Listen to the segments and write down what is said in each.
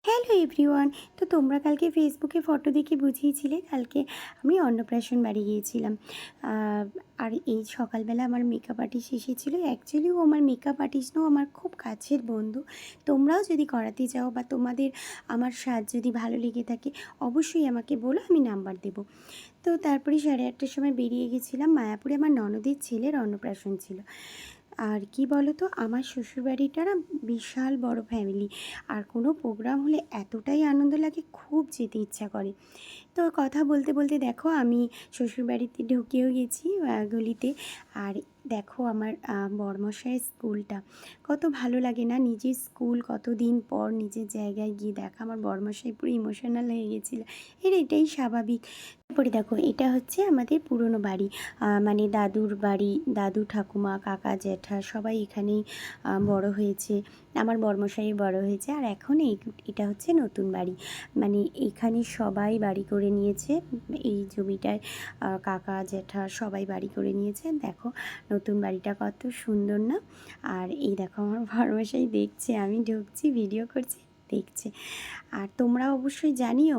Hello everyone. তো তোমরা কালকে ফেসবুকে ফটো দেখে বুঝিয়েছিলে কালকে আমি অন্নপ্রাশন বাড়ি গিয়েছিলাম। আর এই সকালবেলা আমার মেকআপ আর্টিস্ট এসেছিলো। অ্যাকচুয়ালি ও আমার মেকআপ আর্টিস্ট নয়, আমার খুব কাছের বন্ধু। তোমরাও যদি করাতে চাও বা তোমাদের আমার সাজ যদি ভালো লেগে থাকে অবশ্যই আমাকে বলো, আমি নাম্বার দেবো। তো তারপরে 8:30টার সময় বেরিয়ে গেছিলাম মায়াপুরে। আমার ননদের ছেলের অন্নপ্রাশন ছিল। আর কি বলো তো, আমার শ্বশুরবাড়িটা না বিশাল বড় ফ্যামিলি। আর কোনো প্রোগ্রাম হলে এতটাই আনন্দ লাগে, খুব যেতে ইচ্ছা করে। তো কথা বলতে বলতে দেখো আমি শ্বশুরবাড়িতে ঢুকেও গেছি গলিতে। আর দেখো আমার বড়মশাইয়ের স্কুলটা কত ভালো লাগে না, নিজের স্কুল কতদিন পর নিজের জায়গায় গিয়ে দেখা। আমার বড়মশাই পুরো ইমোশনাল হয়ে গেছিলো। এটাই স্বাভাবিক। তারপরে দেখো এটা হচ্ছে আমাদের পুরনো বাড়ি, মানে দাদুর বাড়ি। দাদু ঠাকুমা কাকা জ্যাঠা সবাই এখানেই বড় হয়েছে। আমার বড়মশাই বড় হয়েছে। আর এখন এটা হচ্ছে নতুন বাড়ি, মানে এখানে সবাই বাড়ি করে নিয়েছে। এই জমিটায় কাকা জ্যাঠা সবাই বাড়ি করে নিয়েছে। দেখো নতুন বাড়িটা কত সুন্দর না। আর এই দেখো আমার বড়মশাই দেখছে, আমি ঢুকছি ভিডিও করছি, দেখছে। আর তোমরা অবশ্যই জানিও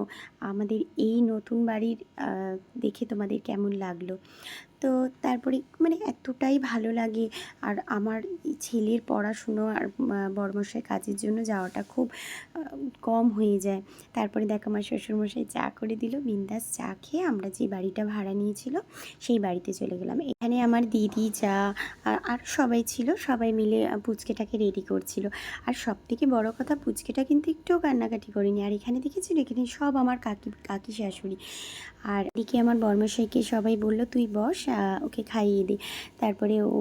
আমাদের এই নতুন বাড়ির দেখে তোমাদের কেমন লাগলো। তো তারপরে মানে এতটাই ভালো লাগে। আর আমার ছেলের পড়াশুনো আর বড়মশাই কাজের জন্য যাওয়াটা খুব কম হয়ে যায়। তারপরে দেখো আমার শ্বশুরমশাই চা করে দিল। বিন্দাস চা খেয়ে আমরা যে বাড়িটা ভাড়া নিয়েছিল সেই বাড়িতে চলে গেলাম। এখানে আমার দিদি যা আর সবাই ছিল, সবাই মিলে পুচকেটাকে রেডি করছিল। আর সবথেকে বড় কথা, পুচকেটা কিন্তু একটুও কান্নাকাটি করেনি। আর এখানে দেখেছিল, এখানে সব আমার কাকি শাশুড়ি। আর এদিকে আমার বড়মশাইকে সবাই বলল তুই বস, ওকে খাইয়ে দে। তারপরে ও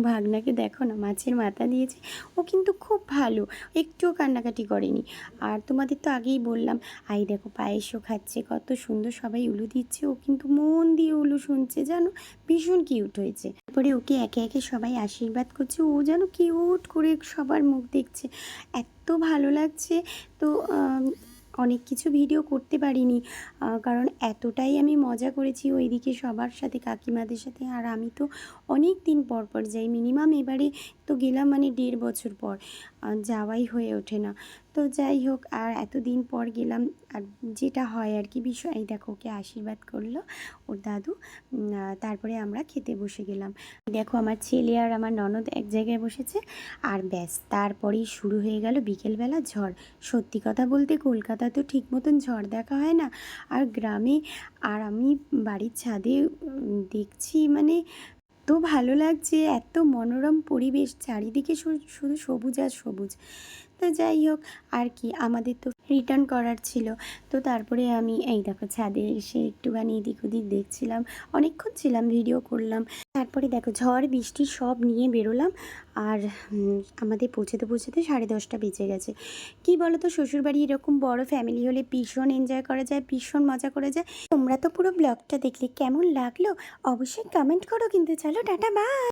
ভাগনাকে দেখো না মাছের মাথা দিয়েছে। ও কিন্তু খুব ভালো, একটুও কান্নাকাটি করেনি। আর তোমাদের তো আগেই বললাম, আই দেখো পায়েসও খাচ্ছে, কত সুন্দর সবাই উলু দিচ্ছে। ও কিন্তু মন দিয়ে উলু শুনছে, জানো ভীষণ কিউট হয়েছে। তারপরে ওকে একে একে সবাই আশীর্বাদ করছে। ও যেন কিউট করে সবার মুখ দেখছে, এত ভালো লাগছে। তো অনেক কিছু ভিডিও করতে পারিনি, কারণ এতটাই আমি মজা করেছি ওইদিকে সবার সাথে, কাকিমাদের সাথে। আর আমি তো অনেক দিন পর পর যাই, মিনিমাম এবারে তো গেলাম মানে 1.5 বছর পর, যাওয়াই হয়ে ওঠে না। তো যাই হোক, আর এতদিন পর গেলাম। আর যেটা হয় আর কি বিষয়, এই দেখো ওকে আশীর্বাদ করলো ওর দাদু। তারপরে আমরা খেতে বসে গেলাম। দেখো আমার ছেলে আর আমার ননদ এক জায়গায় বসেছে। আর ব্যাস তারপরেই শুরু হয়ে গেল বিকেলবেলা ঝড়। সত্যি কথা বলতে কলকাতা তো ঠিক মতন ঝড় দেখা হয় না, আর গ্রামে। আর আমি বাড়ির ছাদে দেখছি, মানে এত ভালো লাগছে, এত মনোরম পরিবেশ, চারিদিকে শুধু সবুজ আর সবুজ। তো যাই হোক, আর কি আমাদের তো রিটার্ন করার ছিল। তো তারপরে আমি এই দেখো ছাদে এসে একটুখানি এদিক ওদিক দেখছিলাম, অনেকক্ষণ ছিলাম, ভিডিও করলাম। তারপরে দেখো ঝড় বৃষ্টি সব নিয়ে বেরোলাম। আর আমাদের পৌঁছতে পৌঁছতে 10:30 বেজে গেছে। কি বলো তো, শ্বশুরবাড়ি এরকম বড় ফ্যামিলি হলে ভীষণ এনজয় করা যায়, ভীষণ মজা করা যায়। তোমরা তো পুরো ব্লগটা দেখলে, কেমন লাগলো অবশ্যই কমেন্ট করো কিন্তু। চলো টাটা, বাই।